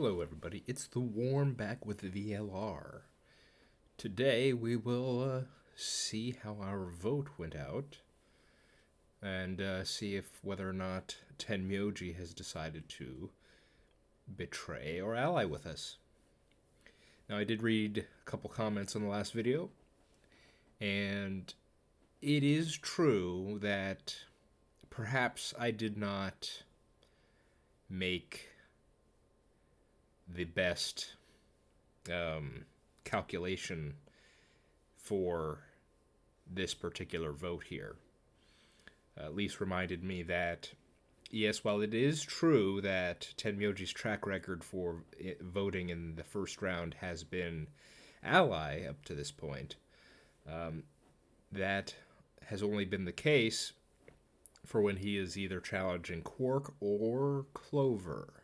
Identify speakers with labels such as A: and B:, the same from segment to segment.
A: Hello, everybody. It's the Warm back with the VLR. Today we will see how our vote went out and see if whether or not Tenmyoji has decided to betray or ally with us. Now, I did read a couple comments on the last video, and it is true that perhaps I did not make the best calculation for this particular vote here. At least reminded me that, yes, while it is true that Tenmyoji's track record for voting in the first round has been ally up to this point, that has only been the case for when he is either challenging Quark or Clover.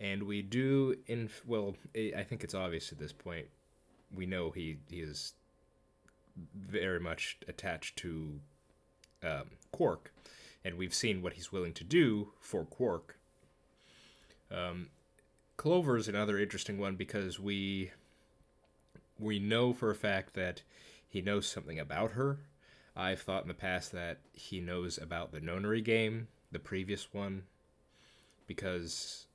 A: And we do, I think it's obvious at this point, we know he is very much attached to Quark, and we've seen what he's willing to do for Quark. Clover is another interesting one because we know for a fact that he knows something about her. I've thought in the past that he knows about the Nonary game, the previous one, because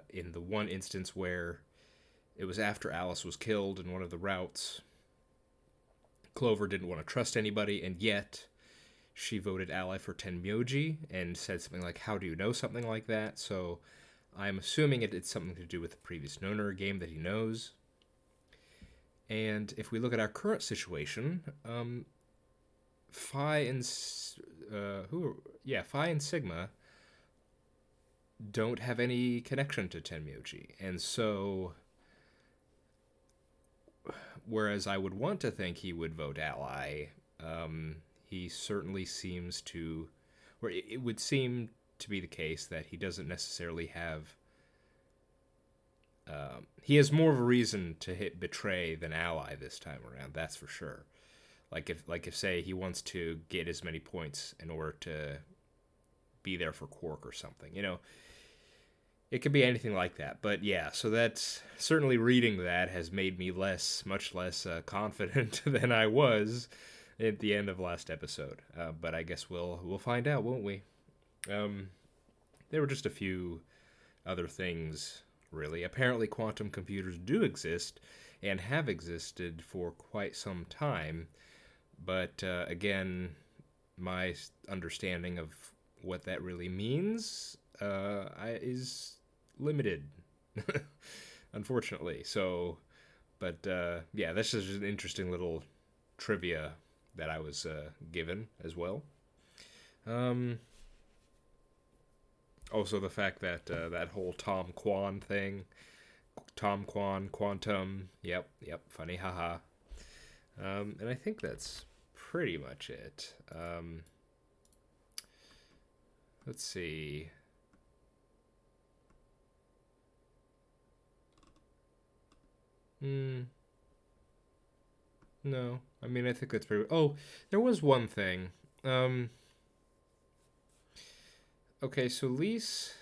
A: in the one instance where it was after Alice was killed in one of the routes, Clover didn't want to trust anybody, and yet she voted ally for Tenmyoji and said something like, "How do you know something like that?" So I'm assuming it's something to do with the previous Nonary game that he knows. And if we look at our current situation, Phi and Sigma don't have any connection to Tenmyoji, and so whereas I would want to think he would vote ally, he certainly seems to, or it would seem to be the case that he doesn't necessarily have. He has more of a reason to hit betray than ally this time around. That's for sure. Like if say he wants to get as many points in order to be there for Quark or something, It could be anything like that. But yeah, so that's certainly, reading that has made me much less confident than I was at the end of last episode. But I guess we'll find out, won't we? There were just a few other things, really. Apparently quantum computers do exist and have existed for quite some time. But again, my understanding of what that really means is limited, unfortunately. So, but yeah, this is an interesting little trivia that I was given as well. Also, the fact that that whole Tom Quan thing, Tom Quan, Quantum, yep, funny, haha. And I think that's pretty much it. Let's see. No, I mean, I think that's pretty. Oh, there was one thing. Okay, so Lise.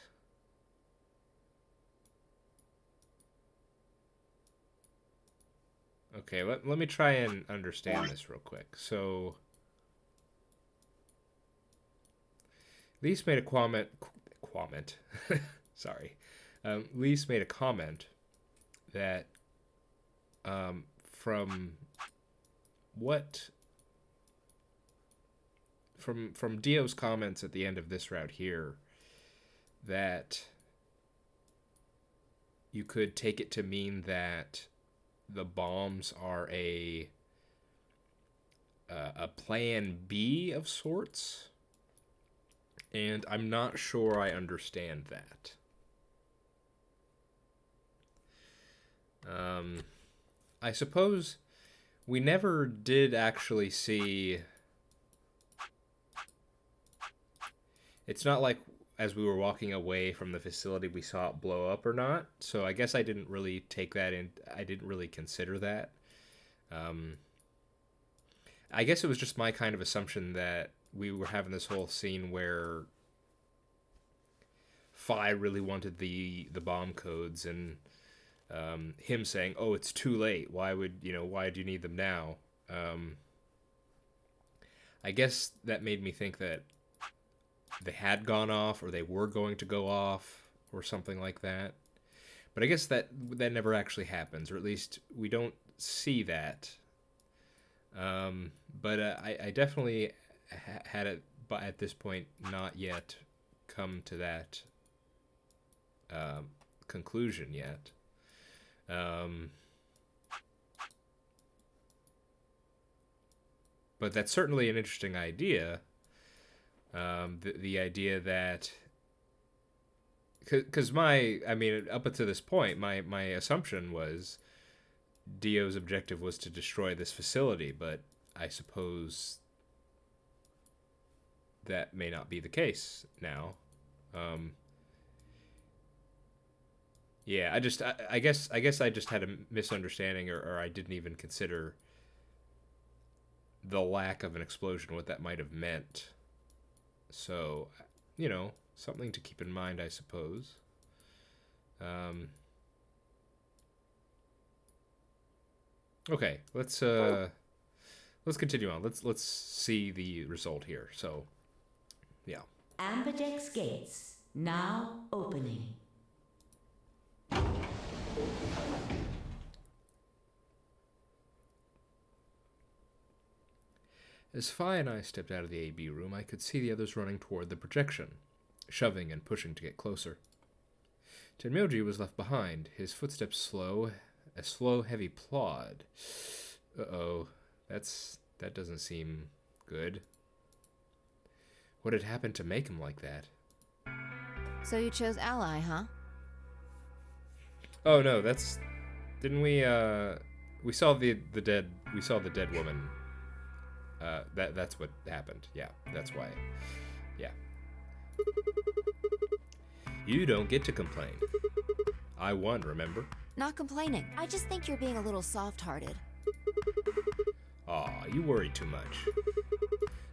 A: Okay, let me try and understand this real quick. So, Lise made a comment. Sorry. Lise made a comment that from Dio's comments at the end of this route here, that you could take it to mean that the bombs are a plan B of sorts, and I'm not sure I understand that. I suppose we never did actually see. It's not like as we were walking away from the facility we saw it blow up or not, so I guess I didn't really take that in. I didn't really consider that. I guess it was just my kind of assumption that we were having this whole scene where Fi really wanted the bomb codes, and him saying, "Oh, it's too late. Why do you need them now?" I guess that made me think that they had gone off, or they were going to go off, or something like that. But I guess that never actually happens, or at least we don't see that. But I definitely had it, but at this point, not yet come to that conclusion yet. But that's certainly an interesting idea. The idea that, because up until this point, my assumption was Dio's objective was to destroy this facility, but I suppose that may not be the case now. Yeah, I guess I just had a misunderstanding, or I didn't even consider the lack of an explosion, what that might have meant. So, something to keep in mind, I suppose. Okay, let's continue on. Let's see the result here. So, yeah.
B: Ambidex gates now opening.
A: As Fi and I stepped out of the AB room, I could see the others running toward the projection, shoving and pushing to get closer. Tenmyoji was left behind, his footsteps slow, a slow, heavy plod. Uh-oh, that doesn't seem good. What had happened to make him like that?
C: So you chose Ally, huh?
A: Oh no, didn't we saw the dead woman. That's what happened. Yeah, that's why. Yeah. You don't get to complain. I won, remember?
C: Not complaining. I just think you're being a little soft-hearted.
A: Aw, you worry too much.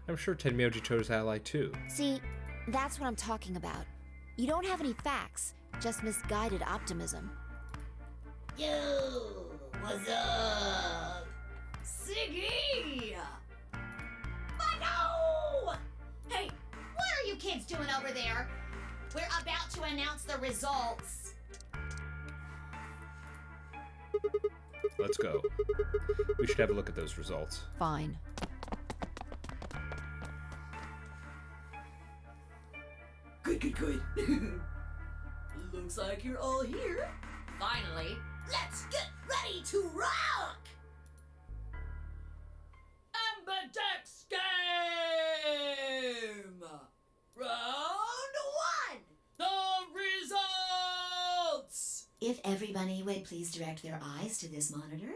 A: I'm sure Tenmyoji chose Ally too.
C: See, that's what I'm talking about. You don't have any facts, just misguided optimism.
B: Yo, what's up? Siggy!
D: No! Hey, what are you kids doing over there? We're about to announce the results.
A: Let's go. We should have a look at those results.
C: Fine.
B: Good. Looks like you're all here.
D: Finally, let's get ready to rock! Ambidex game! Round 1! The results!
B: If everybody would please direct their eyes to this monitor.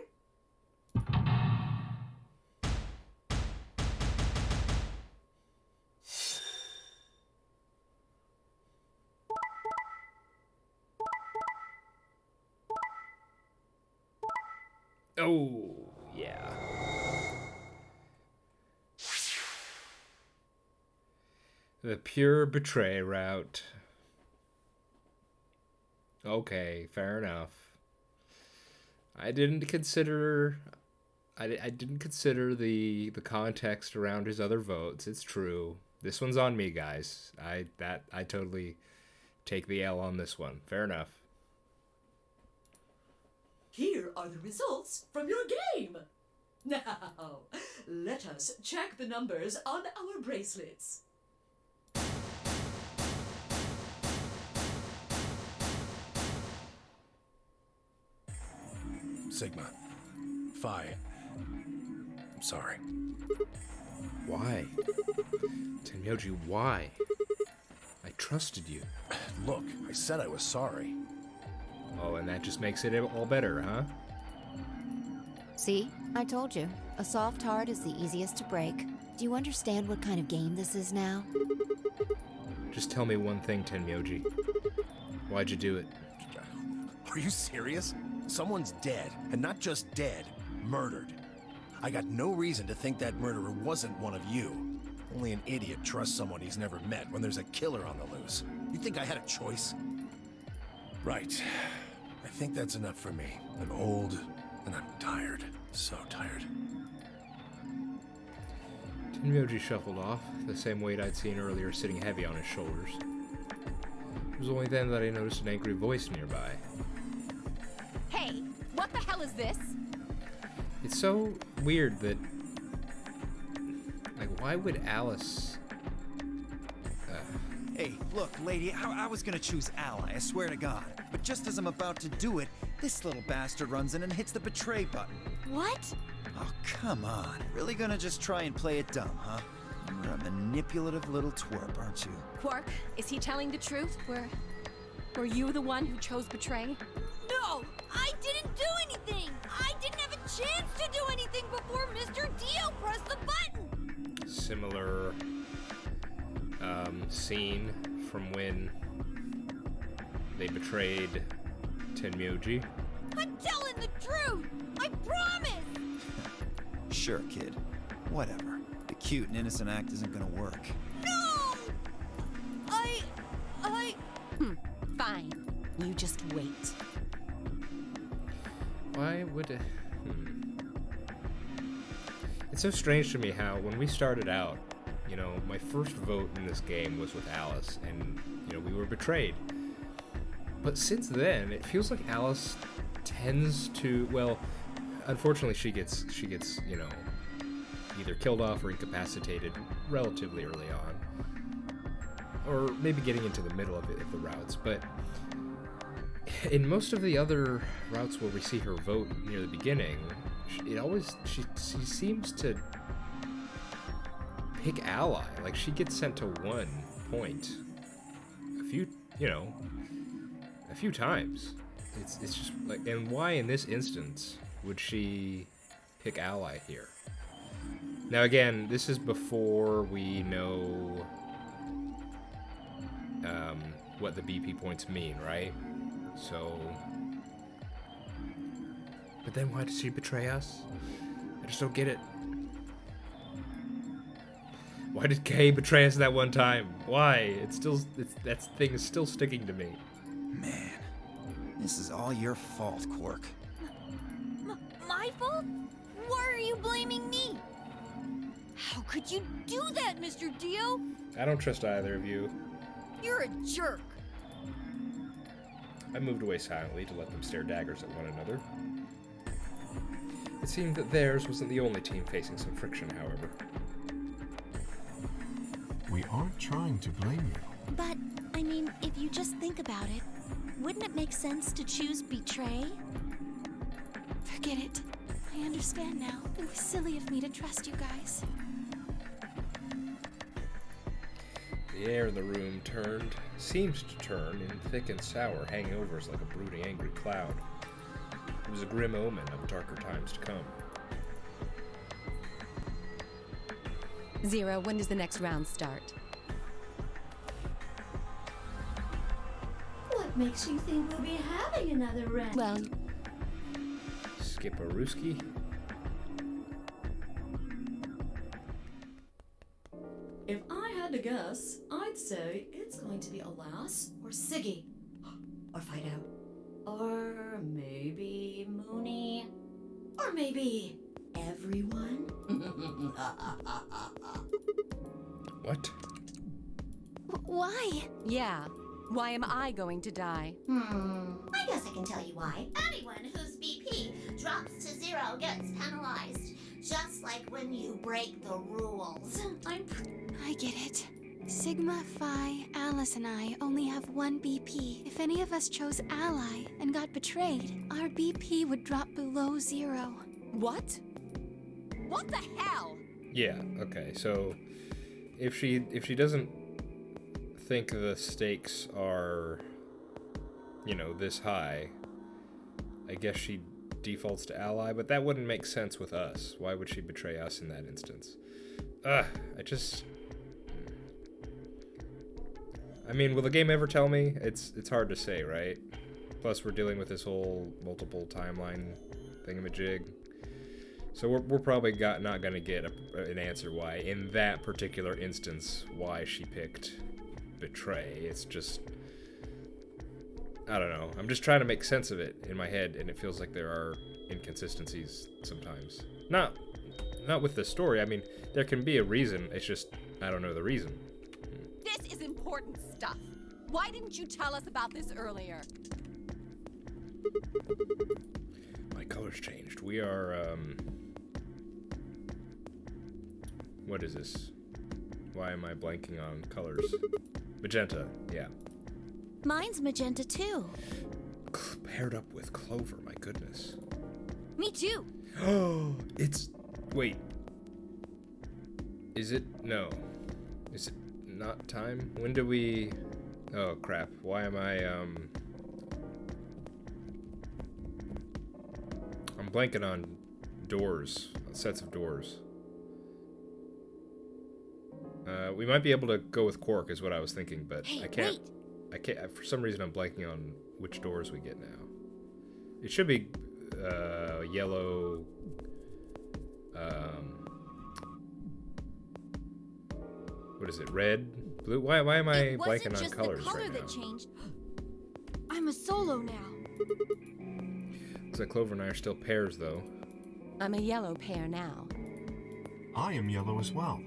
A: Oh, yeah. The pure betray route. Okay, fair enough. I didn't consider the context around his other votes. It's true. This one's on me, guys. I totally take the L on this one. Fair enough.
E: Here are the results from your game. Now, let us check the numbers on our bracelets.
F: Sigma. Phi. I'm sorry.
A: Why? Tenmyoji, why? I trusted you.
F: Look, I said I was sorry.
A: Oh, and that just makes it all better, huh?
C: See? I told you. A soft heart is the easiest to break. Do you understand what kind of game this is now?
A: Just tell me one thing, Tenmyoji. Why'd you do it?
F: Are you serious? Someone's dead, and not just dead, murdered. I got no reason to think that murderer wasn't one of you. Only an idiot trusts someone he's never met when there's a killer on the loose. You think I had a choice? Right. I think that's enough for me. I'm old, and I'm tired. So tired.
A: Tenmyoji shuffled off, the same weight I'd seen earlier sitting heavy on his shoulders. It was only then that I noticed an angry voice nearby.
G: Hey, what the hell is this?
A: It's so weird that... Like, why would Alice...
H: Hey, look, lady, I was gonna choose Ally, I swear to God. But just as I'm about to do it, this little bastard runs in and hits the betray button.
G: What?
H: Oh, come on. Really gonna just try and play it dumb, huh? You're a manipulative little twerp, aren't you?
G: Quark, is he telling the truth? Were you the one who chose betray? No! I didn't do anything! I didn't have a chance to do anything before Mr. Dio pressed the button!
A: Similar scene from when they betrayed Tenmyoji.
G: I'm telling the truth! I promise!
H: Sure, kid. Whatever. The cute and innocent act isn't gonna work.
G: No! Fine. You just wait.
A: Why would... It's so strange to me how when we started out, you know, my first vote in this game was with Alice, and, you know, we were betrayed. But since then, it feels like Alice tends to, well, unfortunately she gets, you know, either killed off or incapacitated relatively early on. Or maybe getting into the middle of the routes, but in most of the other routes where we see her vote near the beginning, she seems to pick Ally. Like, she gets sent to 1 point a few times. It's just like, and why in this instance would she pick Ally here? Now again, this is before we know what the BP points mean, right? So, but then why did she betray us? I just don't get it. Why did Kay betray us that one time? Why? That thing is still sticking to me.
H: Man, this is all your fault, Quark.
G: My fault? Why are you blaming me? How could you do that, Mr. Dio?
A: I don't trust either of you.
G: You're a jerk.
A: I moved away silently to let them stare daggers at one another. It seemed that theirs wasn't the only team facing some friction, however.
I: We aren't trying to blame you.
C: But, I mean, if you just think about it, wouldn't it make sense to choose betray? Forget it. I understand now. It was silly of me to trust you guys.
A: The air in the room seemed to turn in thick and sour, hanging over us like a brooding, angry cloud. It was a grim omen of darker times to come.
G: Zero, when does the next round start?
B: What makes you think we'll be having another round?
G: Well,
A: Skipperooski?
E: If I had to guess, I'd say it's going to be Alas
B: Or Siggy.
E: or Fight Out.
B: Or maybe Mooney. Or maybe everyone.
A: What?
C: Why?
G: yeah. Why am I going to die?
D: I guess I can tell you why. Anyone whose BP drops to 0 gets penalized. Just like when you break the rules.
C: I get it. Sigma, Phi, Alice, and I only have 1 BP. If any of us chose Ally and got betrayed, our BP would drop below 0.
G: What? What the hell?
A: Yeah, okay, so if she doesn't think the stakes are, you know, this high, I guess she defaults to Ally, but that wouldn't make sense with us. Why would she betray us in that instance? I mean, will the game ever tell me? It's hard to say, right? Plus, we're dealing with this whole multiple timeline thingamajig. So we're probably not going to get an answer why, in that particular instance, why she picked betray. It's just, I don't know. I'm just trying to make sense of it in my head, and it feels like there are inconsistencies sometimes. Not with the story. I mean, there can be a reason. It's just I don't know the reason.
G: This is important stuff. Why didn't you tell us about this earlier?
A: My color's changed. We are what is this? Why am I blanking on colors? Magenta, yeah.
D: Mine's magenta too.
A: Paired up with Clover, my goodness.
G: Me too.
A: Oh, it's... Wait. Is it... No. Is it not time? When do we... Oh, crap. Why am I, I'm blanking on doors. Sets of doors. We might be able to go with Quark, is what I was thinking, but
G: Hey,
A: I can't...
G: wait.
A: I can't... For some reason, I'm blanking on which doors we get now. It should be, yellow... What is it? Red? Blue? Why am I
G: It wasn't
A: blanking on
G: just
A: colors
G: the color
A: right
G: that
A: now?
G: changed. I'm a solo now.
A: Looks like Clover and I are still pairs, though.
G: I'm a yellow pair now.
I: I am yellow as well,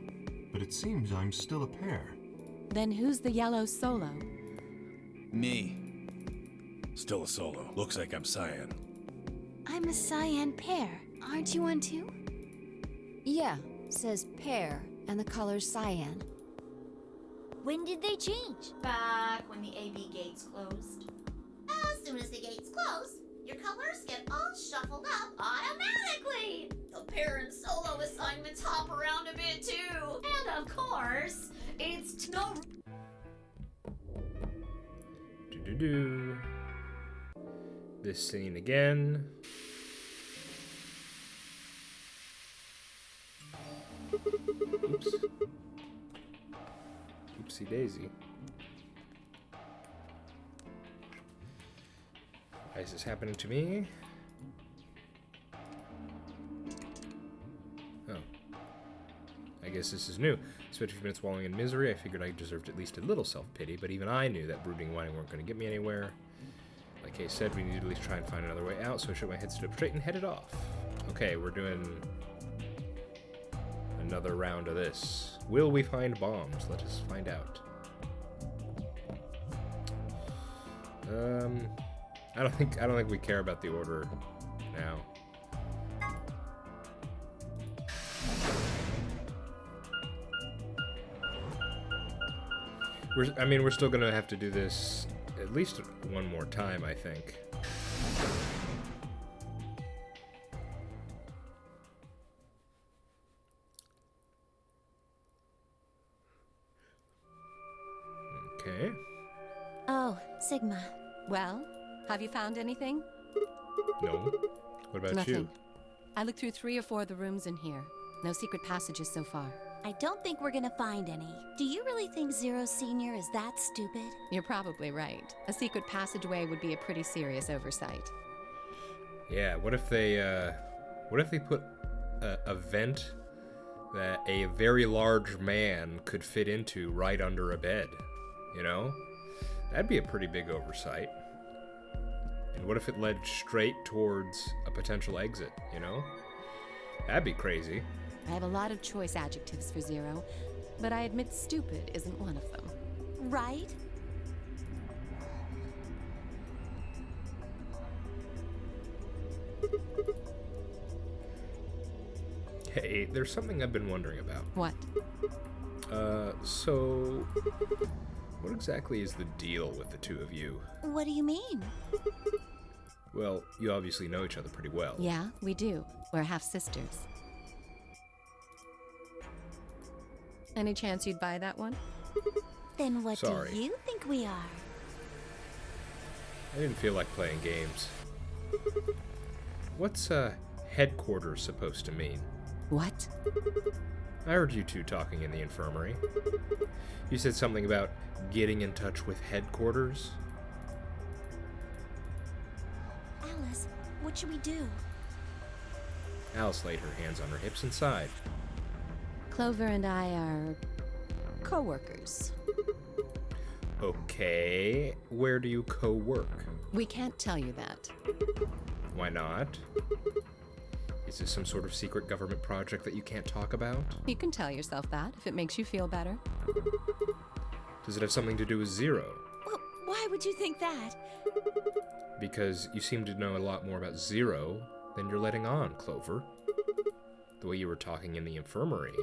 I: but it seems I'm still a pair.
G: Then who's the yellow solo?
F: Me. Still a solo. Looks like I'm cyan.
C: I'm a cyan pair. Aren't you one too?
J: Yeah, says pear, and the color's cyan.
D: When did they change?
B: Back when the AB gates closed.
D: As soon as the gates close, your colors get all shuffled up automatically. The pair and solo assignments hop around a bit too.
B: And of course, it's no.
A: Do. This scene again. Oops. Oopsie daisy. Why is this happening to me? Oh. I guess this is new. Spent a few minutes wallowing in misery. I figured I deserved at least a little self-pity, but even I knew that brooding and whining weren't going to get me anywhere. Like Kay said, we needed to at least try and find another way out, so I shook my head, stood up straight, and headed off. Okay, we're doing another round of this. Will we find bombs? Let us find out. I don't think we care about the order now. We're still gonna have to do this at least one more time, I think. Okay.
J: Oh, Sigma.
G: Well, have you found anything?
A: No. What about
G: Nothing.
A: you?
G: I looked through 3 or 4 of the rooms in here. No secret passages so far.
J: I don't think we're gonna find any. Do you really think Zero Senior is that stupid?
G: You're probably right. A secret passageway would be a pretty serious oversight.
A: Yeah, what if they put a vent that a very large man could fit into right under a bed, you know? That'd be a pretty big oversight. And what if it led straight towards a potential exit, you know? That'd be crazy.
G: I have a lot of choice adjectives for Zero, but I admit stupid isn't one of them.
J: Right?
A: Hey, there's something I've been wondering about.
G: What?
A: So what exactly is the deal with the two of you?
J: What do you mean?
A: Well, you obviously know each other pretty well.
G: Yeah, we do. We're half sisters. Any chance you'd buy that one?
J: Then what
A: Sorry.
J: do you think we are?
A: I didn't feel like playing games. What's headquarters supposed to mean?
G: What?
A: I heard you two talking in the infirmary. You said something about getting in touch with headquarters?
J: Alice, what should we do?
A: Alice laid her hands on her hips and sighed.
G: Clover and I are co-workers.
A: Okay, where do you co-work?
K: We can't tell you that.
A: Why not? Is this some sort of secret government project that you can't talk about?
K: You can tell yourself that if it makes you feel better.
A: Does it have something to do with Zero?
J: Well, why would you think that?
A: Because you seem to know a lot more about Zero than you're letting on, Clover. The way you were talking in the infirmary.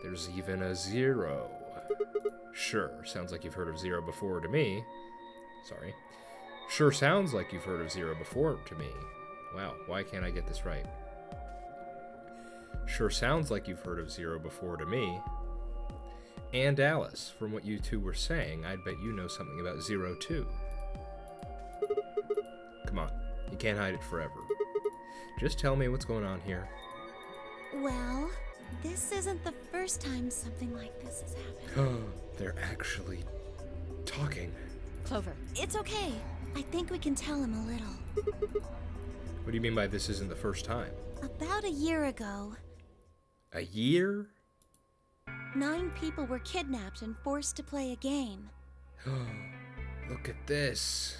A: There's even a Zero. Sure, sounds like you've heard of Zero before to me. Sorry. Sure sounds like you've heard of Zero before to me. Wow, why can't I get this right? Sure sounds like you've heard of Zero before to me. And Alice, from what you two were saying, I'd bet you know something about Zero too. Come on, you can't hide it forever. Just tell me what's going on here.
J: Well, this isn't the first time something like this has happened.
A: They're actually talking.
K: Clover.
J: It's okay. I think we can tell him a little.
A: What do you mean by this isn't the first time?
J: About a year ago,
A: A year?
J: 9 people were kidnapped and forced to play a game.
A: Look at this.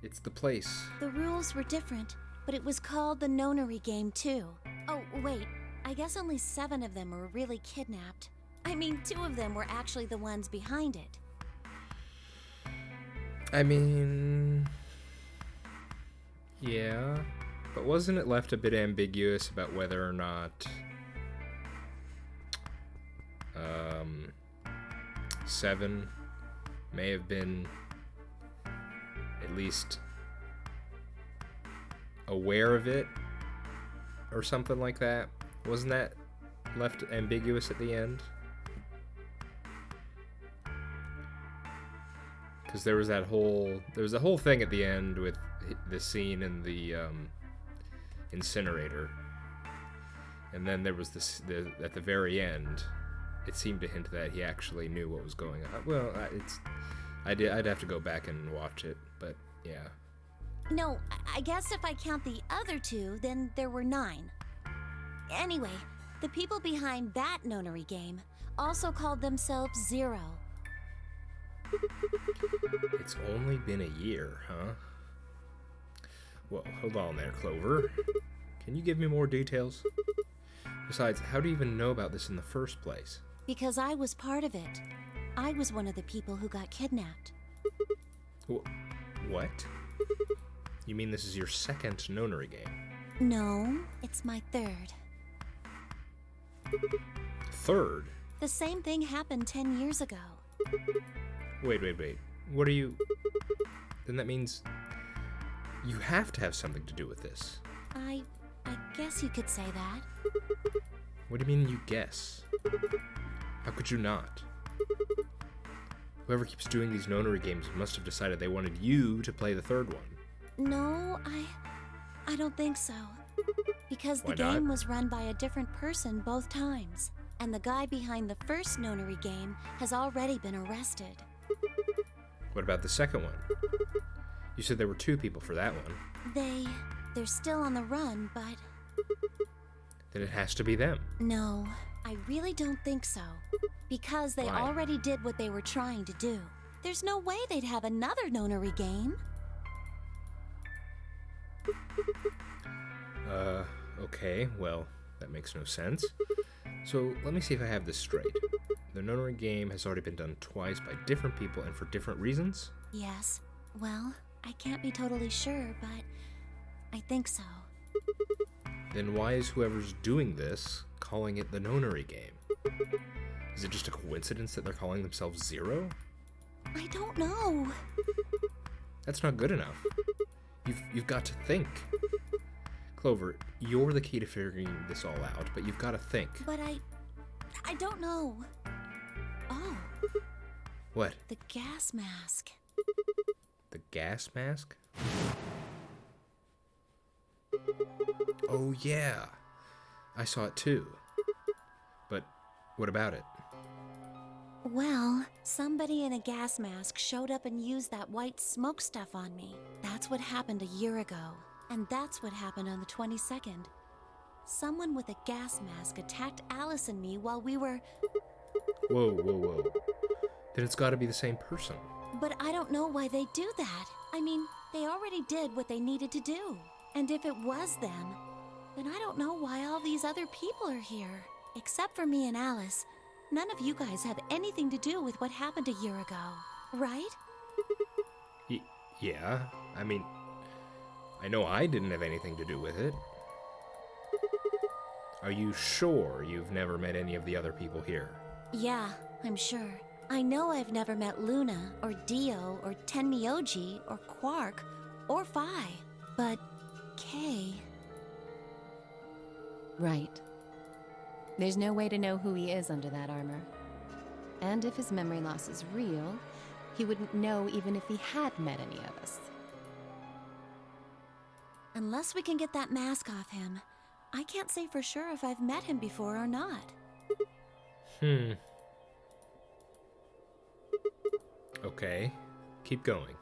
A: It's the place.
J: The rules were different, but it was called the Nonary game too. Oh, wait. I guess only 7 of them were really kidnapped. I mean, 2 of them were actually the ones behind it.
A: I mean... yeah. But wasn't it left a bit ambiguous about whether or not... 7 may have been at least aware of it or something like that? Wasn't that left ambiguous at the end? Because there was a whole thing at the end with the scene in the incinerator, and then there was this at the very end. It seemed to hint that he actually knew what was going on. Well, I'd have to go back and watch it, but yeah.
J: No, I guess if I count the other 2, then there were 9. Anyway, the people behind that Nonary game also called themselves Zero.
A: It's only been a year, huh? Well, hold on there, Clover. Can you give me more details? Besides, how do you even know about this in the first place?
J: Because I was part of it. I was one of the people who got kidnapped.
A: What? You mean this is your second Nonary game?
J: No, it's my 3rd.
A: Third?
J: The same thing happened 10 years ago.
A: Wait. What are you... Then that means... you have to have something to do with this.
J: I guess you could say that.
A: What do you mean you guess? How could you not? Whoever keeps doing these Nonary games must have decided they wanted you to play the third one.
J: No, I don't think so. Because the
A: Why not?
J: game was run by a different person both times. And the guy behind the first Nonary game has already been arrested.
A: What about the second one? You said there were 2 people for that one.
J: They're still on the run, but...
A: Then it has to be them.
J: No, I really don't think so. Because they
A: Why?
J: already did what they were trying to do. There's no way they'd have another Nonary game.
A: Okay, well, that makes no sense. So, let me see if I have this straight. The Nonary game has already been done twice by different people and for different reasons?
J: Yes. Well, I can't be totally sure, but I think so.
A: Then why is whoever's doing this calling it the Nonary game? Is it just a coincidence that they're calling themselves Zero?
J: I don't know.
A: That's not good enough. You've got to think. Clover, you're the key to figuring this all out, but you've got to think.
J: But I don't know. Oh.
A: What?
J: The gas mask.
A: The gas mask? Oh yeah. I saw it too. But what about it?
J: Well, somebody in a gas mask showed up and used that white smoke stuff on me. That's what happened a year ago. And that's what happened on the 22nd. Someone with a gas mask attacked Alice and me while we were...
A: Whoa. Then it's got to be the same person.
J: But I don't know why they do that. I mean, they already did what they needed to do. And if it was them, then I don't know why all these other people are here. Except for me and Alice, none of you guys have anything to do with what happened a year ago, right?
A: Yeah, I mean, I know I didn't have anything to do with it. Are you sure you've never met any of the other people here?
J: Yeah, I'm sure. I know I've never met Luna, or Dio, or Tenmyoji, or Quark, or Phi. But Kay...
K: Right. There's no way to know who he is under that armor. And if his memory loss is real, he wouldn't know even if he had met any of us.
J: Unless we can get that mask off him, I can't say for sure if I've met him before or not.
A: Okay, keep going.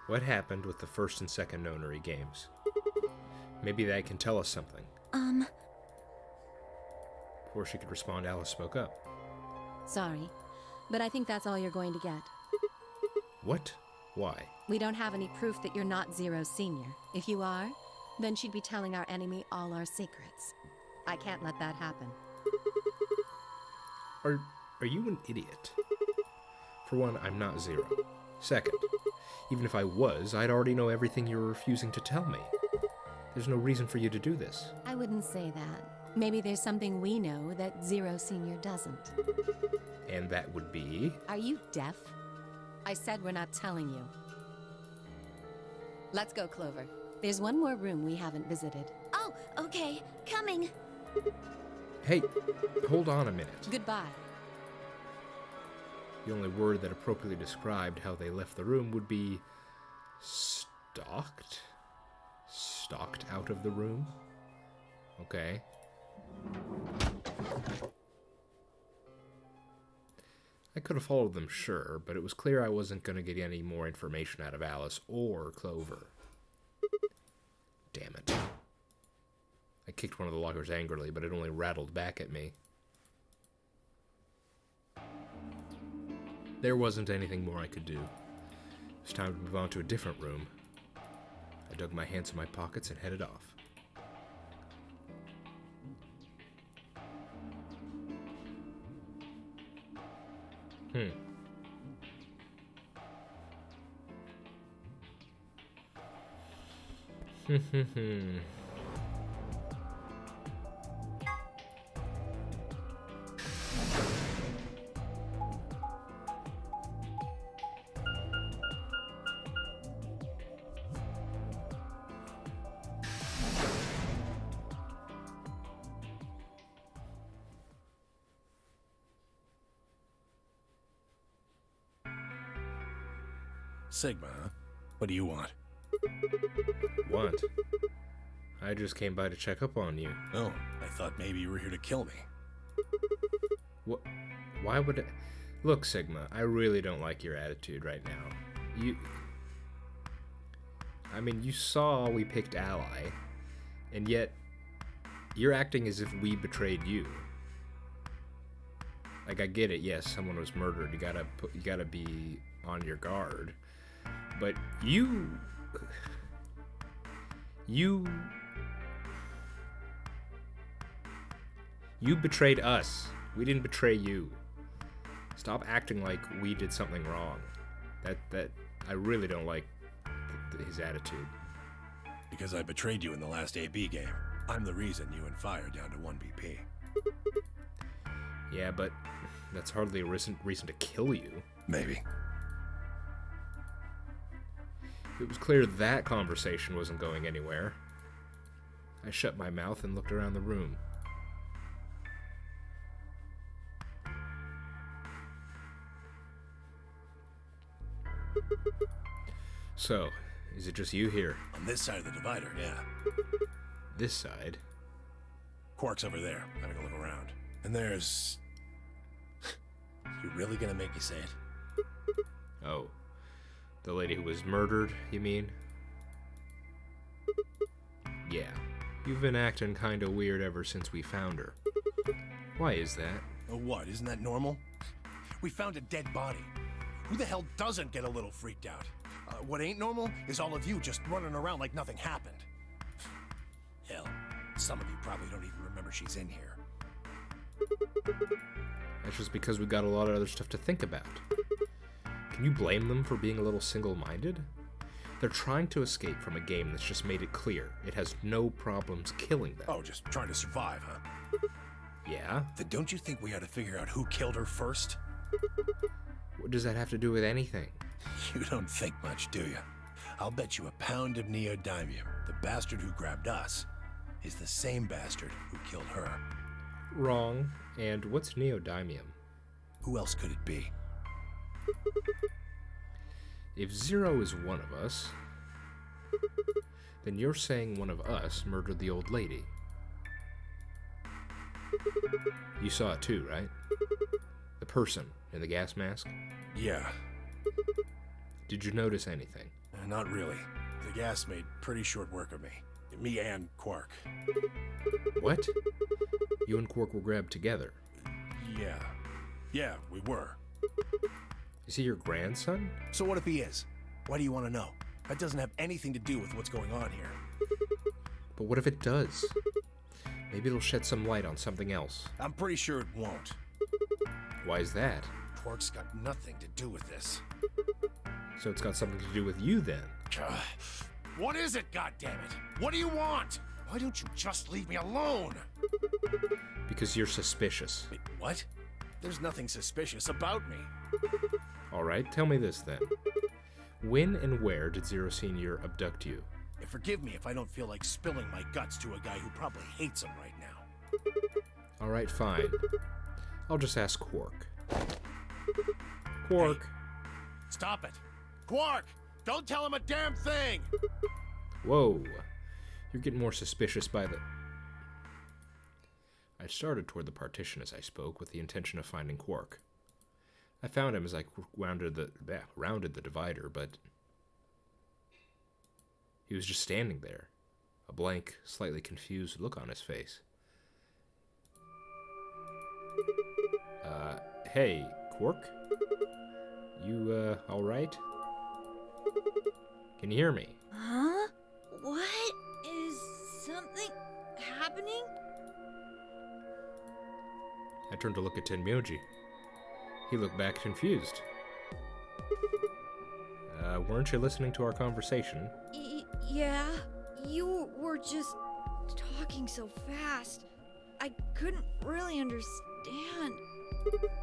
A: What happened with the first and second Nonary games? Maybe that can tell us something. Before she could respond, Alice spoke up.
K: Sorry, but I think that's all you're going to get.
A: What? Why?
K: We don't have any proof that you're not Zero Senior. If you are, then she'd be telling our enemy all our secrets. I can't let that happen.
A: Are you an idiot? For one, I'm not Zero. Second, even if I was, I'd already know everything you're refusing to tell me. There's no reason for you to do this.
K: I wouldn't say that. Maybe there's something we know that Zero Senior doesn't.
A: And that would be?
K: Are you deaf? I said we're not telling you. Let's go, Clover. There's one more room we haven't visited.
J: Oh, okay. Coming.
A: Hey, hold on a minute.
K: Goodbye.
A: The only word that appropriately described how they left the room would be stalked? Stalked out of the room? Okay. I could have followed them, sure, but it was clear I wasn't going to get any more information out of Alice or Clover. Damn it. I kicked one of the lockers angrily, but it only rattled back at me. There wasn't anything more I could do. It was time to move on to a different room. I dug my hands in my pockets and headed off.
F: Sigma, huh? What do you want?
A: Want? I just came by to check up on you.
F: Oh, I thought maybe you were here to kill me.
A: What? Why would I... Look, Sigma, I really don't like your attitude right now. I mean, you saw we picked Ally, and yet you're acting as if we betrayed you. Like, I get it, yes, someone was murdered. You gotta be on your guard. But you betrayed us. We didn't betray you. Stop acting like we did something wrong. That I really don't like his attitude.
F: Because I betrayed you in the last AB game. I'm the reason you and Phi are down to 1 BP.
A: Yeah, but that's hardly a reason to kill you.
F: Maybe.
A: It was clear that conversation wasn't going anywhere. I shut my mouth and looked around the room. So, is it just you here?
F: On this side of the divider, yeah.
A: This side?
F: Quark's over there, having a look around. And there's... You really gonna make me say it?
A: Oh. The lady who was murdered, you mean? Yeah. You've been acting kinda weird ever since we found her. Why is that?
F: Oh, what? Isn't that normal? We found a dead body. Who the hell doesn't get a little freaked out? What ain't normal is all of you just running around like nothing happened. Hell, some of you probably don't even remember she's in here.
A: That's just because we got a lot of other stuff to think about. Can you blame them for being a little single-minded? They're trying to escape from a game that's just made it clear it has no problems killing them.
F: Oh, just trying to survive, huh?
A: Yeah?
F: Then don't you think we ought to figure out who killed her first?
A: What does that have to do with anything?
F: You don't think much, do you? I'll bet you a pound of neodymium the bastard who grabbed us is the same bastard who killed her.
A: Wrong. And what's neodymium?
F: Who else could it be?
A: If Zero is one of us, then you're saying one of us murdered the old lady. You saw it too, right? The person in the gas mask?
F: Yeah.
A: Did you notice anything?
F: Not really. The gas made pretty short work of me. Me and Quark.
A: What? You and Quark were grabbed together?
F: Yeah. Yeah, we were.
A: Is he your grandson?
F: So what if he is? Why do you want to know? That doesn't have anything to do with what's going on here.
A: But what if it does? Maybe it'll shed some light on something else.
F: I'm pretty sure it won't.
A: Why is that?
F: Quark's got nothing to do with this.
A: So it's got something to do with you then?
F: What is it, goddammit? What do you want? Why don't you just leave me alone?
A: Because you're suspicious.
F: Wait, what? There's nothing suspicious about me.
A: Alright, tell me this then. When and where did Zero Senior abduct you?
F: Forgive me if I don't feel like spilling my guts to a guy who probably hates him right now.
A: Alright, fine. I'll just ask Quark. Quark!
F: Hey, stop it! Quark! Don't tell him a damn thing!
A: Whoa. You're getting more suspicious by the... I started toward the partition as I spoke with the intention of finding Quark. I found him as I rounded the divider, but... he was just standing there, a blank, slightly confused look on his face. Hey, Quark? You, alright? Can you hear me?
G: Huh? What? Is something happening?
A: I turned to look at Tenmyoji. He looked back confused. Weren't you listening to our conversation?
G: Yeah. You were just talking so fast. I couldn't really understand.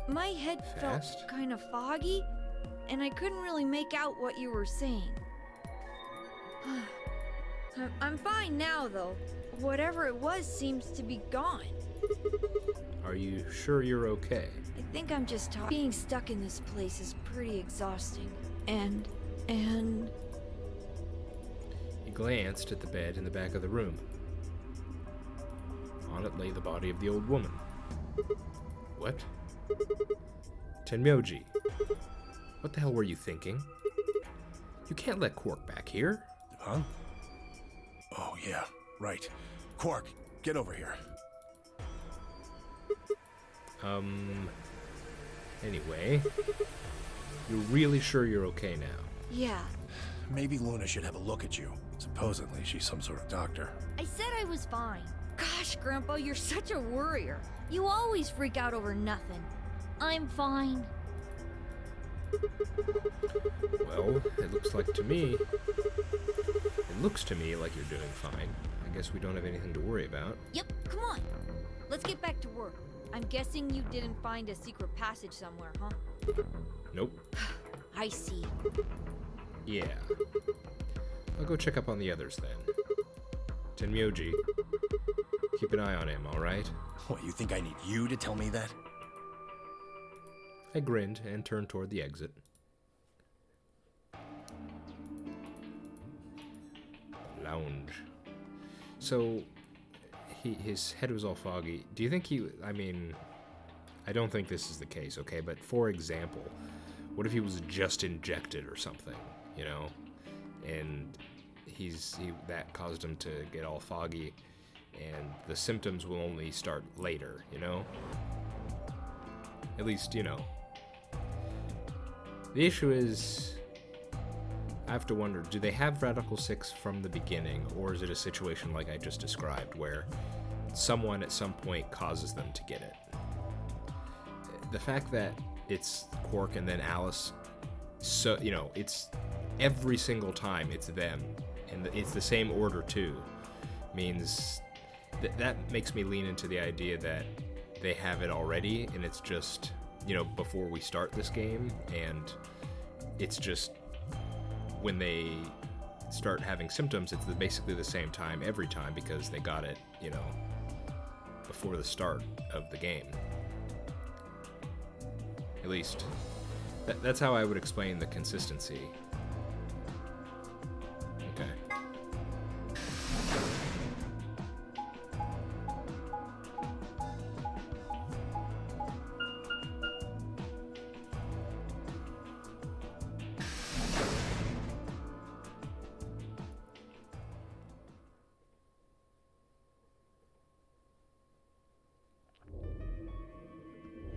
G: My head
A: Fast?
G: felt kind of foggy, and I couldn't really make out what you were saying. I'm fine now, though. Whatever it was seems to be gone.
A: Are you sure you're okay?
G: I think I'm just tired. Being stuck in this place is pretty exhausting. And...
A: He glanced at the bed in the back of the room. On it lay the body of the old woman. What? Tenmyoji, what the hell were you thinking? You can't let Quark back here.
F: Huh? Oh, yeah, right. Quark, get over here.
A: Anyway, you're really sure you're okay now?
G: yeah.
F: Maybe Luna should have a look at you. Supposedly, she's some sort of doctor.
G: I said I was fine. Gosh, Grandpa, you're such a worrier. You always freak out over nothing. I'm fine.
A: Well, it looks to me like you're doing fine. I guess we don't have anything to worry about.
G: Yep, come on. Let's get back to work. I'm guessing you didn't find a secret passage somewhere, huh?
A: Nope.
G: I see.
A: Yeah. I'll go check up on the others then. Tenmyoji, keep an eye on him, alright?
F: What, you think I need you to tell me that?
A: I grinned and turned toward the exit. Lounge. So, his head was all foggy. Do you think I don't think this is the case, okay? But for example, what if he was just injected or something, you know? And that caused him to get all foggy, and the symptoms will only start later, you know? At least, you know, The issue is, I have to wonder, do they have Radical 6 from the beginning, or is it a situation like I just described, where someone at some point causes them to get it? The fact that it's Quark and then Alice, so, you know, it's every single time it's them, and it's the same order too, means that makes me lean into the idea that they have it already, and it's just, you know, before we start this game, and it's just when they start having symptoms, it's basically the same time every time because they got it, you know, before the start of the game. At least, that's how I would explain the consistency. Okay.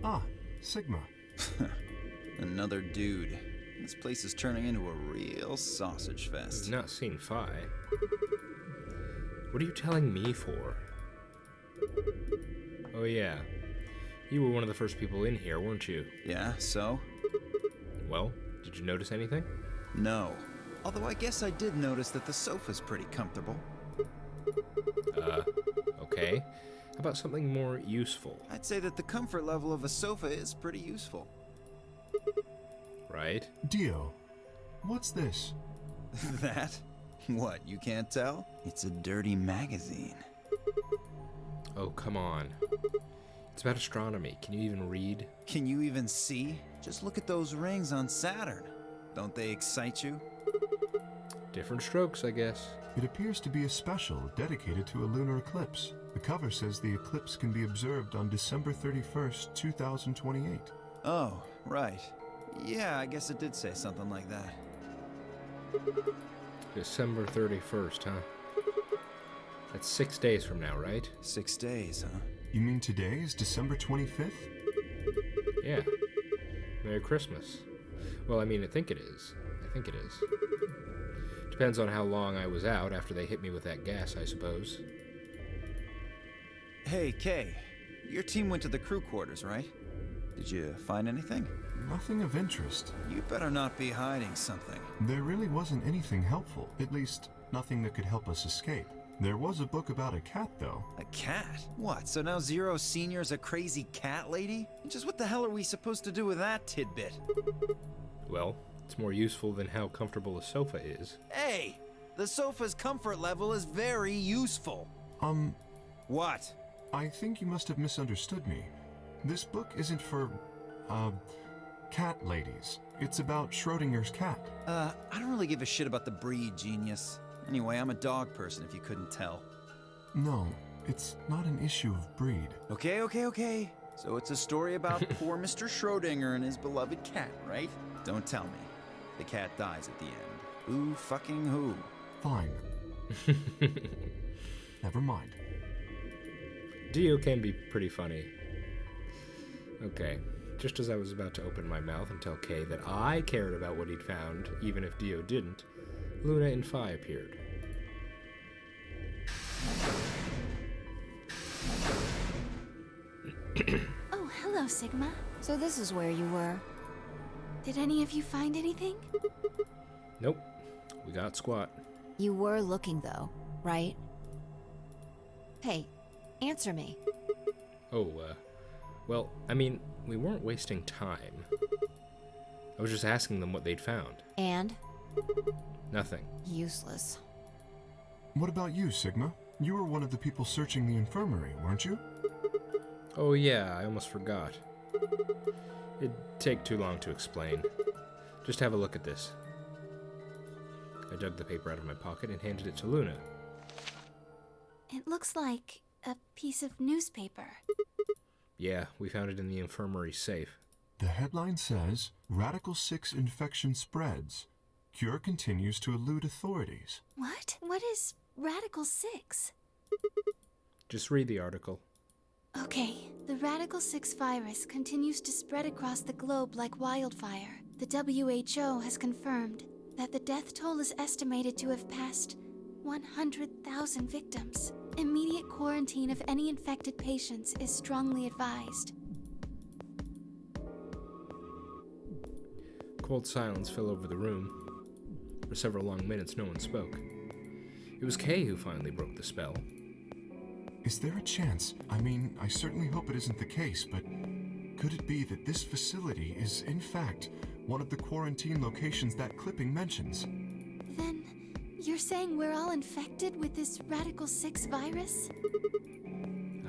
I: Ah, Sigma.
H: Another dude. This place is turning into a real sausage fest.
A: You've not seen Phi. What are you telling me for? Oh yeah. You were one of the first people in here, weren't you?
H: Yeah, so?
A: Well, did you notice anything?
H: No. Although I guess I did notice that the sofa's pretty comfortable.
A: Okay. How about something more useful?
H: I'd say that the comfort level of a sofa is pretty useful.
A: Right?
I: Dio, what's this?
H: That? What, you can't tell? It's a dirty magazine.
A: Oh, come on. It's about astronomy. Can you even read?
H: Can you even see? Just look at those rings on Saturn. Don't they excite you?
A: Different strokes, I guess.
I: It appears to be a special dedicated to a lunar eclipse. The cover says the eclipse can be observed on December 31st, 2028.
H: Oh, right. Yeah, I guess it did say something like that.
A: December 31st, huh? That's 6 days from now, right?
H: 6 days, huh?
I: You mean today is December 25th?
A: Yeah. Merry Christmas. Well, I mean, I think it is. Depends on how long I was out after they hit me with that gas, I suppose.
H: Hey, Kay. Your team went to the crew quarters, right? Did you find anything?
I: Nothing of interest.
H: You better not be hiding something.
I: There really wasn't anything helpful. At least, nothing that could help us escape. There was a book about a cat, though.
H: A cat? What, so now Zero Senior's a crazy cat lady? Just what the hell are we supposed to do with that tidbit?
A: Well, it's more useful than how comfortable a sofa is.
H: Hey! The sofa's comfort level is very useful. What?
I: I think you must have misunderstood me. This book isn't for, cat ladies. It's about Schrodinger's cat.
H: I don't really give a shit about the breed, genius. Anyway, I'm a dog person, if you couldn't tell.
I: No, it's not an issue of breed.
H: Okay. So it's a story about poor Mr. Schrodinger and his beloved cat, right? Don't tell me. The cat dies at the end. Who fucking who?
I: Fine. Never mind.
A: Dio can be pretty funny. Okay, just as I was about to open my mouth and tell Kay that I cared about what he'd found, even if Dio didn't, Luna and Phi appeared.
C: Oh, hello, Sigma.
G: So this is where you were.
C: Did any of you find anything?
A: Nope, we got squat.
G: You were looking, though, right? Hey, answer me.
A: Oh, well, I mean, we weren't wasting time. I was just asking them what they'd found.
G: And?
A: Nothing.
G: Useless.
I: What about you, Sigma? You were one of the people searching the infirmary, weren't you?
A: Oh yeah, I almost forgot. It'd take too long to explain. Just have a look at this. I dug the paper out of my pocket and handed it to Luna.
C: It looks like a piece of newspaper.
A: Yeah, we found it in the infirmary safe.
I: The headline says, Radical 6 infection spreads. Cure continues to elude authorities.
C: What? What is Radical 6?
A: Just read the article.
C: Okay, the Radical 6 virus continues to spread across the globe like wildfire. The WHO has confirmed that the death toll is estimated to have passed 100,000 victims. Immediate quarantine of any infected patients is strongly advised.
A: Cold silence fell over the room. For several long minutes, no one spoke. It was Kay who finally broke the spell.
I: Is there a chance? I mean, I certainly hope it isn't the case, but could it be that this facility is, in fact, one of the quarantine locations that clipping mentions?
C: Then, you're saying we're all infected with this Radical 6 virus?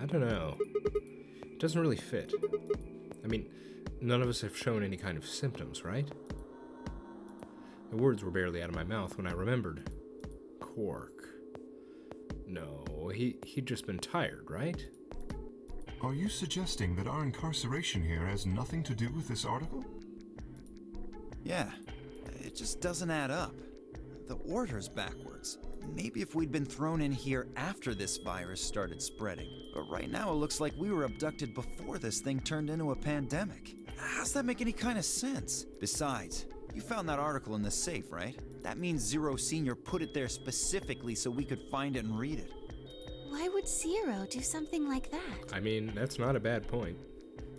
A: I don't know. It doesn't really fit. I mean, none of us have shown any kind of symptoms, right? The words were barely out of my mouth when I remembered. Quark. No, he'd just been tired, right?
I: Are you suggesting that our incarceration here has nothing to do with this article?
H: Yeah, it just doesn't add up. The order's backwards. Maybe if we'd been thrown in here after this virus started spreading. But right now it looks like we were abducted before this thing turned into a pandemic. How's that make any kind of sense? Besides, you found that article in the safe, right? That means Zero Senior put it there specifically so we could find it and read it.
C: Why would Zero do something like that?
A: I mean, that's not a bad point.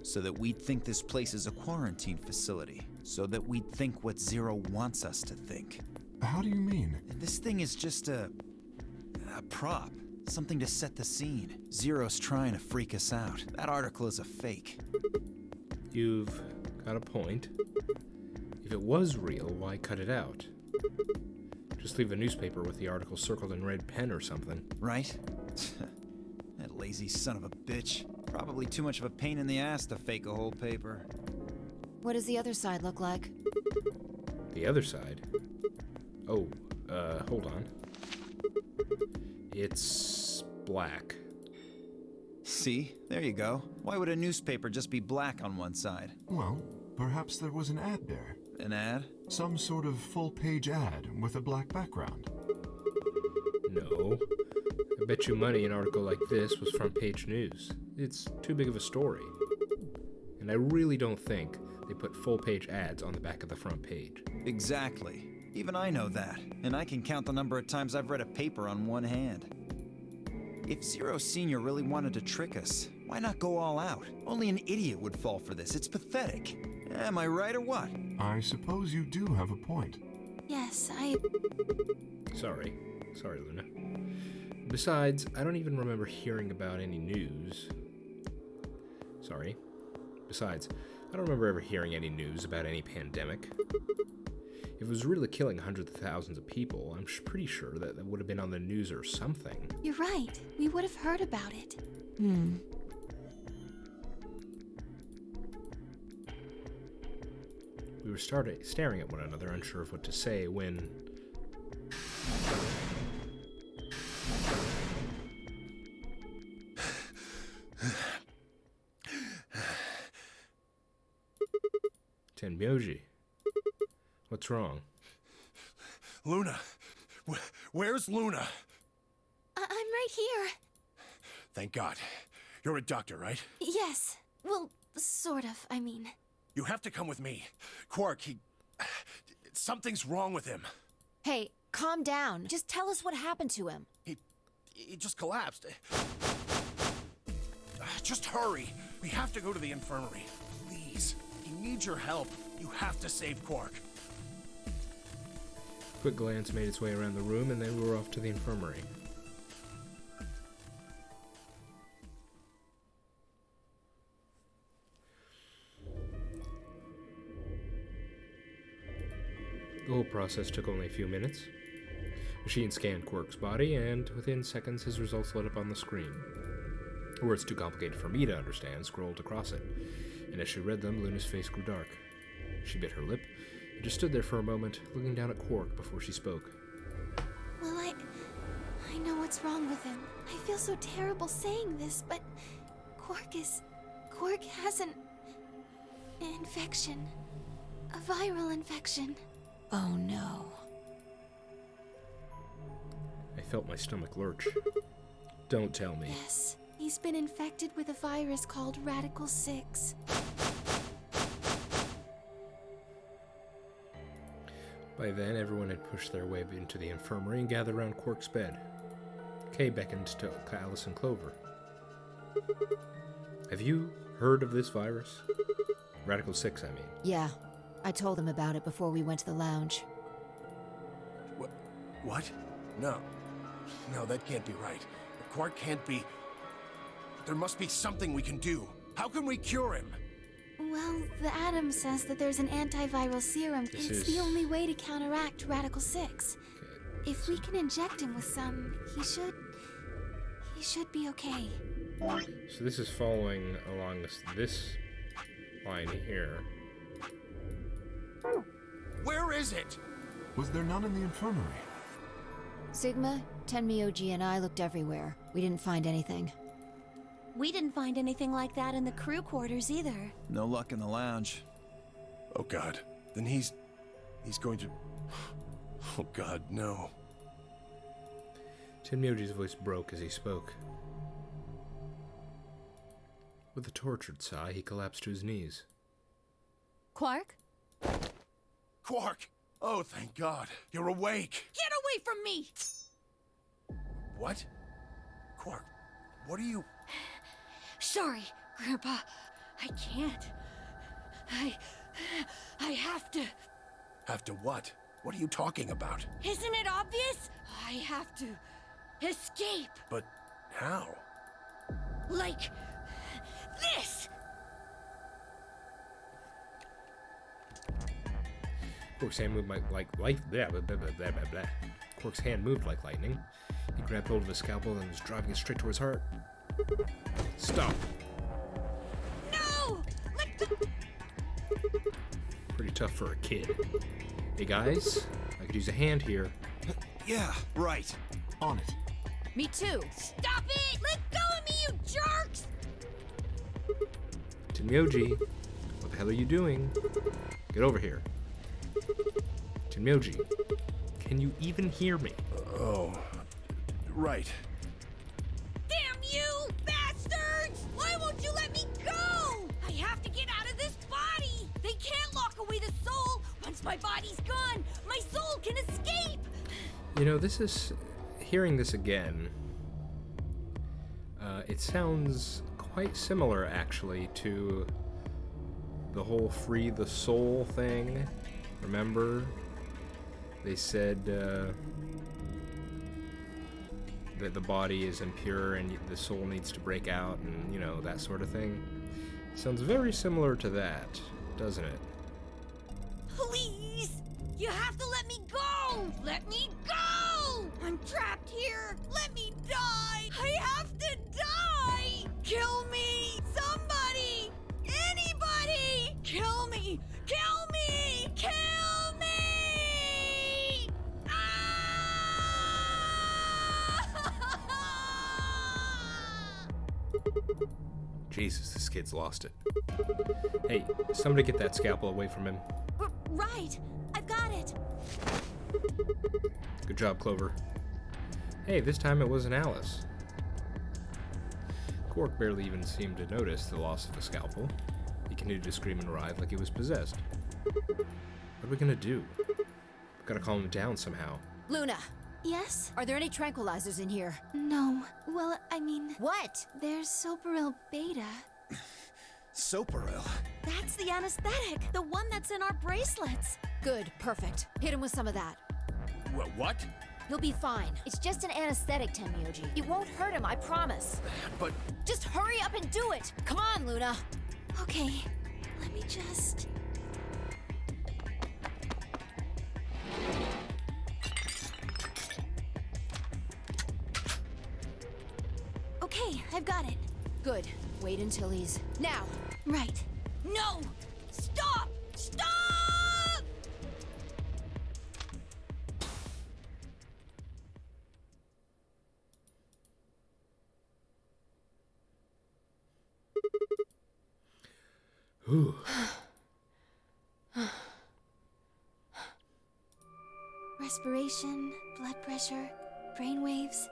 H: So that we'd think this place is a quarantine facility. So that we'd think what Zero wants us to think.
I: How do you mean?
H: This thing is just a prop. Something to set the scene. Zero's trying to freak us out. That article is a fake.
A: You've got a point. If it was real, why cut it out? Just leave the newspaper with the article circled in red pen or something.
H: Right? That lazy son of a bitch. Probably too much of a pain in the ass to fake a whole paper.
G: What does the other side look like?
A: The other side? Oh, hold on. It's black.
H: See? There you go. Why would a newspaper just be black on one side?
I: Well, perhaps there was an ad there.
H: An ad?
I: Some sort of full-page ad with a black background.
A: No. I bet you money an article like this was front page news. It's too big of a story. And I really don't think they put full-page ads on the back of the front page.
H: Exactly. Even I know that. And I can count the number of times I've read a paper on one hand. If Zero Senior really wanted to trick us, why not go all out? Only an idiot would fall for this. It's pathetic. Am I right or what?
I: I suppose you do have a point.
C: Yes,
A: Sorry, Luna. Besides, I don't even remember hearing about any news. Besides, I don't remember ever hearing any news about any pandemic. If it was really killing hundreds of thousands of people, I'm pretty sure that would have been on the news or something.
C: You're right. We would have heard about it.
A: We were staring at one another, unsure of what to say, when... Tenmyoji. What's wrong?
F: Luna! Where's Luna?
C: I'm right here.
F: Thank God. You're a doctor, right?
C: Yes. Well, sort of, I mean.
F: You have to come with me. Quark, something's wrong with him.
G: Hey, calm down. Just tell us what happened to him.
F: He just collapsed. Just hurry. We have to go to the infirmary. Please. He needs your help. You have to save Quark.
A: Quick glance made its way around the room, and then we were off to the infirmary. The whole process took only a few minutes. Machine scanned Quark's body, and within seconds his results lit up on the screen. Words too complicated for me to understand scrolled across it, and as she read them, Luna's face grew dark. She bit her lip, and just stood there for a moment, looking down at Quark before she spoke.
C: Well, I know what's wrong with him. I feel so terrible saying this, but Quark has an infection. A viral infection.
G: Oh no.
A: I felt my stomach lurch. Don't tell me.
C: Yes, he's been infected with a virus called Radical 6.
A: By then, everyone had pushed their way into the infirmary and gathered around Quark's bed. Kay beckoned to Alice and Clover. Have you heard of this virus? Radical 6, I mean.
L: Yeah, I told them about it before we went to the lounge.
F: What? No. No, that can't be right. Quark can't be... There must be something we can do. How can we cure him?
C: Well, the Atom says that there's an antiviral serum. It's the only way to counteract Radical 6.
A: Okay.
C: If we can inject him with some, he should be okay.
A: So this is following along this line here.
F: Where is it?
I: Was there none in the infirmary?
L: Sigma, Tenmyoji, and I looked everywhere. We didn't find anything.
J: We didn't find anything like that in the crew quarters either.
H: No luck in the lounge.
F: Oh God. Then he's going to... Oh God, no.
A: Tenmyoji's voice broke as he spoke. With a tortured sigh, he collapsed to his knees.
G: Quark?
F: Quark! Oh, thank God. You're awake.
G: Get away from me!
F: What? Quark, what are you...
G: Sorry, Grandpa. I can't. I have to.
F: Have to what? What are you talking about?
G: Isn't it obvious? I have to escape.
F: But how?
G: Like this!
A: Quark's hand moved Quark's hand moved like lightning. He grabbed hold of his scalpel and was driving it straight to his heart. Stop!
G: No! Let go!
A: Pretty tough for a kid. Hey guys, I could use a hand here.
H: Yeah, right.
I: On it.
L: Me too.
G: Stop it! Let go of me, you jerks!
A: Tenmyoji, what the hell are you doing? Get over here. Tenmyoji, can you even hear me?
F: Oh, right.
G: Damn you, bastards! Why won't you let me go? I have to get out of this body! They can't lock away the soul! Once my body's gone, my soul can escape!
A: You know, this is... Hearing this again, it sounds quite similar, actually, to the whole free the soul thing. Remember? They said that the body is impure and the soul needs to break out and, you know, that sort of thing. Sounds very similar to that, doesn't it?
G: Please! You have to let me go! Let me go! I'm trapped here! Let me die! I have to die! Kill me! Somebody! Anybody! Kill me! Kill me! Kill me! Ah!
A: Jesus, this kid's lost it. Hey, somebody get that scalpel away from him.
J: Right! I've got it!
A: Good job, Clover. Hey, this time it wasn't Alice. Quark barely even seemed to notice the loss of the scalpel. He continued to scream and writhe like he was possessed. What are we gonna do? We've gotta calm him down somehow.
L: Luna,
C: Yes?
L: are there any tranquilizers in here?
C: No. Well, I mean,
L: What?
C: there's Soparil Beta.
H: Soparil.
J: That's the anesthetic! The one that's in our bracelets!
L: Good, perfect. Hit him with some of that.
F: What?
L: He'll be fine. It's just an anesthetic, Tenmyoji. It won't hurt him, I promise.
F: But...
L: Just hurry up and do it! Come on, Luna!
C: Okay, let me just... Okay, I've got it.
L: Good. Wait until he's... Now!
C: Right.
G: No! Stop! Stop!
A: Ooh.
C: Respiration, blood pressure, brain waves.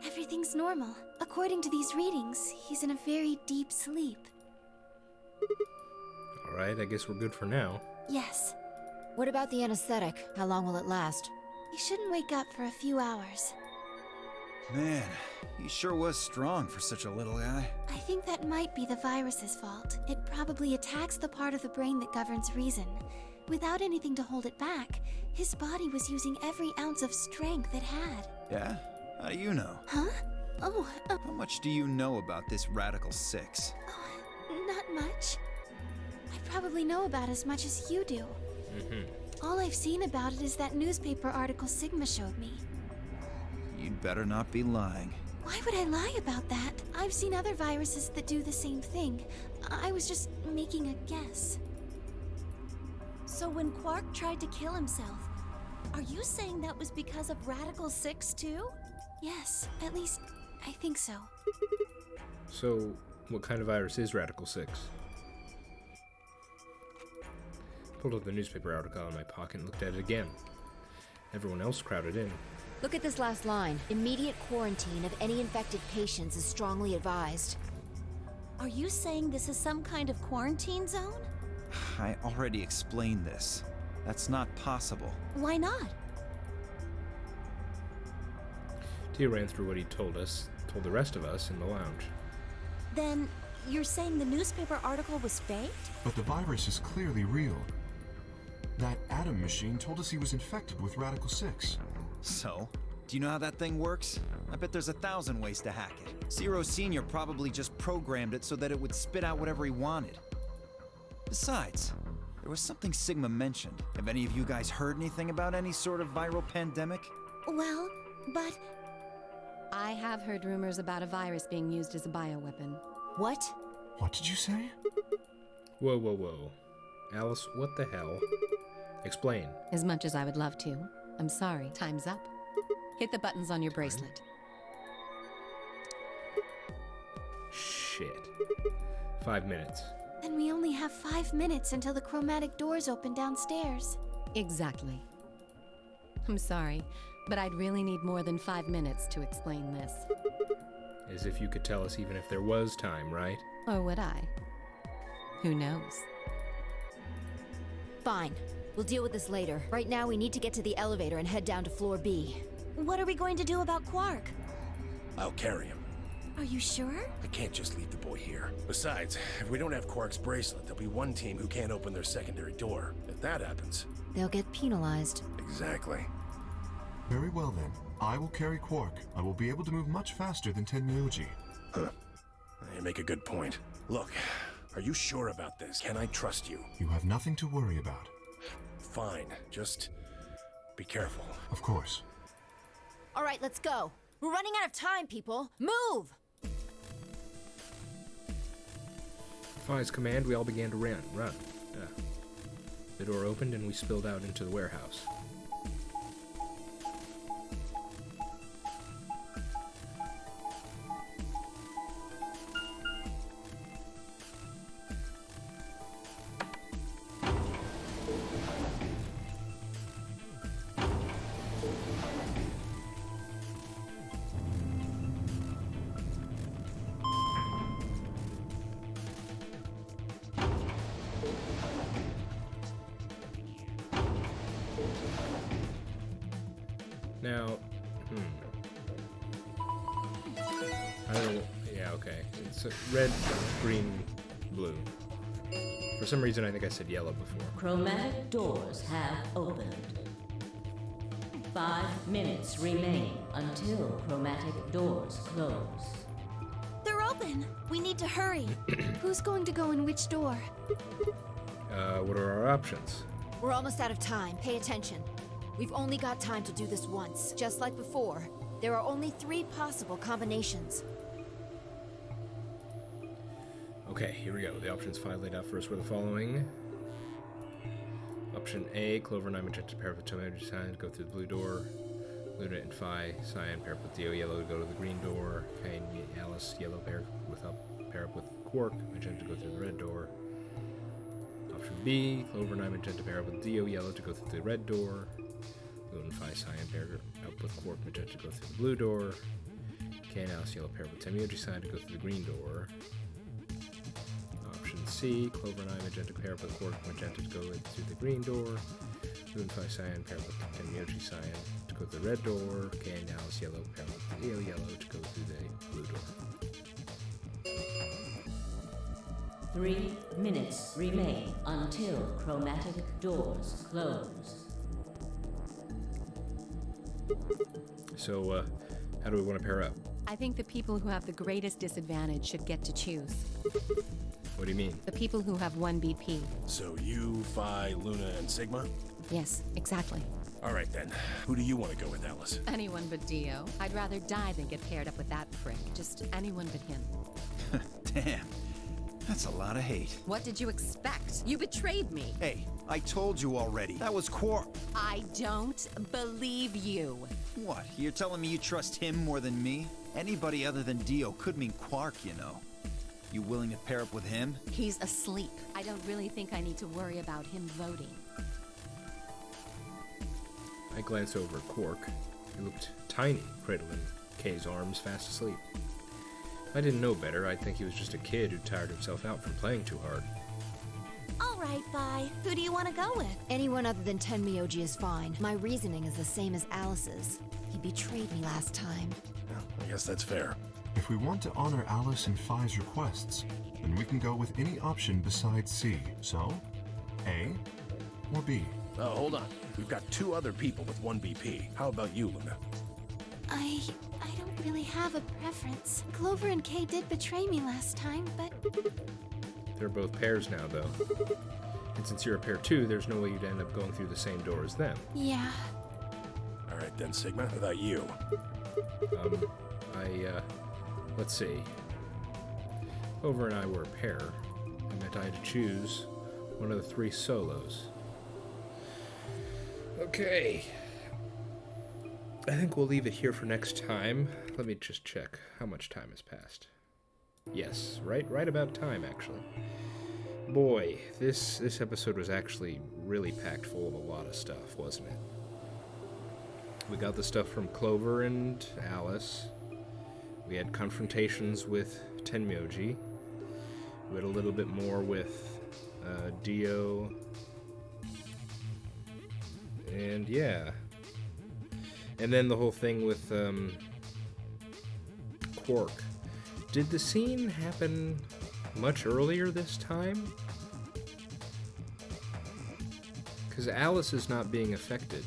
C: Everything's normal. According to these readings, he's in a very deep sleep.
A: Alright, I guess we're good for now.
C: Yes.
L: What about the anesthetic? How long will it last?
C: He shouldn't wake up for a few hours.
H: Man, he sure was strong for such a little guy.
C: I think that might be the virus's fault. It probably attacks the part of the brain that governs reason. Without anything to hold it back, his body was using every ounce of strength it had.
H: Yeah? How do you know?
C: Huh? Oh,
H: How much do you know about this Radical 6?
C: not much. I probably know about as much as you do. All I've seen about it is that newspaper article Sigma showed me.
H: You'd better not be lying.
C: Why would I lie about that? I've seen other viruses that do the same thing. I was just making a guess.
J: So when Quark tried to kill himself, are you saying that was because of Radical 6 too?
C: Yes, at least I think so.
A: So, what kind of virus is Radical 6? Pulled up the newspaper article in my pocket and looked at it again. Everyone else crowded in.
L: Look at this last line. Immediate quarantine of any infected patients is strongly advised.
J: Are you saying this is some kind of quarantine zone?
H: I already explained this. That's not possible.
J: Why not?
A: Tia ran through what he told the rest of us in the lounge.
J: Then you're saying the newspaper article was faked?
I: But the virus is clearly real. That Adam machine told us he was infected with Radical 6.
H: So, do you know how that thing works? I bet there's 1,000 ways to hack it. Zero Senior probably just programmed it so that it would spit out whatever he wanted. Besides, there was something Sigma mentioned. Have any of you guys heard anything about any sort of viral pandemic?
J: Well, but
K: I have heard rumors about a virus being used as a bioweapon.
L: What?
I: What did you say?
A: Whoa, whoa, whoa. Alice, what the hell? Explain.
K: As much as I would love to. I'm sorry, time's up. Hit the buttons on your bracelet.
A: Shit. 5 minutes.
C: And we only have 5 minutes until the chromatic doors open downstairs.
K: Exactly. I'm sorry, but I'd really need more than 5 minutes to explain this.
A: As if you could tell us even if there was time, right?
K: Or would I? Who knows?
L: Fine. We'll deal with this later. Right now, we need to get to the elevator and head down to floor B.
J: what are we going to do about Quark?
F: I'll carry him.
J: Are you sure?
F: I can't just leave the boy here. Besides, if we don't have Quark's bracelet, there'll be one team who can't open their secondary door. If that happens...
L: They'll get penalized.
F: Exactly.
I: Very well then. I will carry Quark. I will be able to move much faster than Tenmyoji.
F: Huh. You make a good point. Look, are you sure about this? Can I trust you?
I: You have nothing to worry about.
F: Fine. Just be careful.
I: Of course.
L: All right, let's go. We're running out of time, people. Move!
A: Defy's command, we all began to run. The door opened and we spilled out into the warehouse. Now, I don't know. Yeah, okay. It's red, green, blue. For some reason, I think I said yellow before.
M: Chromatic doors have opened. 5 minutes remain until chromatic doors close.
J: They're open. We need to hurry.
C: Who's going to go in which door?
A: What are our options?
L: We're almost out of time. Pay attention. We've only got time to do this once. Just like before, there are only 3 possible combinations.
A: Okay, here we go. The options 5 laid out for us were the following. Option A, Clover and I, Magenta, pair up with Tomato Cyan, go through the blue door. Luna and Phi, Cyan, pair up with Dio, Yellow, go to the green door. Faye and Alice, Yellow, pair up with Quark, Magenta, go through the red door. Option B, Clover and I, Magenta, pair up with Dio, Yellow to go through the red door. Luna and Phi, Cyan, pair up with Quark, Magenta, go through the blue door. Kay and Alice, Yellow, pair up with Temioji, Cyan to go through the green door. Option C, Clover and I, Magenta, pair up with Quark, Magenta to go through the green door. Moonfi Cyan, pair with Tenmyoji Cyan to go through the red door. Kay and Alice Yellow, pair with Dio Yellow to go through the blue door.
M: 3 minutes remain until chromatic doors close.
A: So, how do we want to pair up?
K: I think the people who have the greatest disadvantage should get to choose.
A: What do you mean?
K: The people who have 1 BP.
F: So you, Phi, Luna, and Sigma?
K: Yes, exactly.
F: All right then. Who do you want to go with, Alice?
K: Anyone but Dio. I'd rather die than get paired up with that prick. Just anyone but him.
H: Damn. That's a lot of hate.
G: What did you expect? You betrayed me.
H: Hey, I told you already. That was Quark.
G: I don't believe you.
H: What? You're telling me you trust him more than me? Anybody other than Dio could mean Quark, you know. You willing to pair up with him?
G: He's asleep.
K: I don't really think I need to worry about him voting.
A: I glanced over at Quark. He looked tiny, cradled in Kay's arms, fast asleep. I didn't know better. I think he was just a kid who tired himself out from playing too hard.
J: All right, Phi. Who do you want to go with?
L: Anyone other than Tenmyoji is fine. My reasoning is the same as Alice's. He betrayed me last time.
F: Well, I guess that's fair.
I: If we want to honor Alice and Phi's requests, then we can go with any option besides C. So, A or B?
F: Hold on. We've got 2 other people with 1 BP. How about you, Luna?
C: I don't really have a preference. Clover and Kay did betray me last time, but
A: They're both pairs now, though. And since you're a pair too, there's no way you'd end up going through the same door as them.
C: yeah.
F: All right then, Sigma. How about you?
A: Let's see. Clover and I were a pair. It meant I had to choose one of the 3 solos. Okay. I think we'll leave it here for next time. Let me just check how much time has passed. Yes, right about time, actually. Boy, this episode was actually really packed full of a lot of stuff, wasn't it? We got the stuff from Clover and Alice. We had confrontations with Tenmyoji. We had a little bit more with Dio. And yeah. And then the whole thing with Quark. Did the scene happen much earlier this time? Because Alice is not being affected.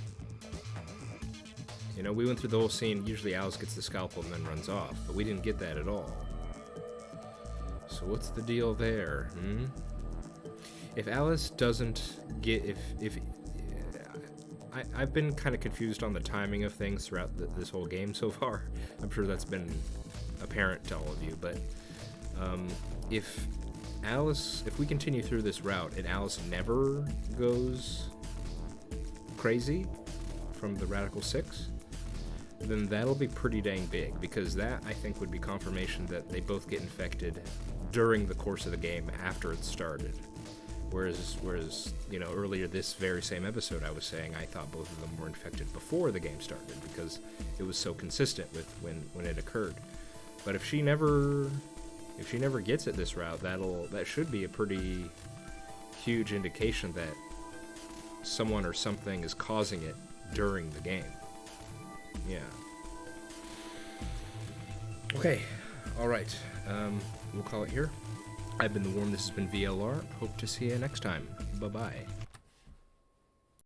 A: You know, we went through the whole scene. Usually Alice gets the scalpel and then runs off, but we didn't get that at all. So what's the deal there, If Alice doesn't get... I've been kind of confused on the timing of things throughout this whole game so far. I'm sure that's been apparent to all of you, but if we continue through this route and Alice never goes crazy from the Radical 6, then that'll be pretty dang big, because that, I think, would be confirmation that they both get infected during the course of the game after it started. Whereas, you know, earlier this very same episode, I was saying I thought both of them were infected before the game started, because it was so consistent with when it occurred. But if she never gets it this route, that should be a pretty huge indication that someone or something is causing it during the game. Yeah. Okay. All right. We'll call it here. I've been The Worm. This has been VLR. Hope to see you next time. Bye-bye.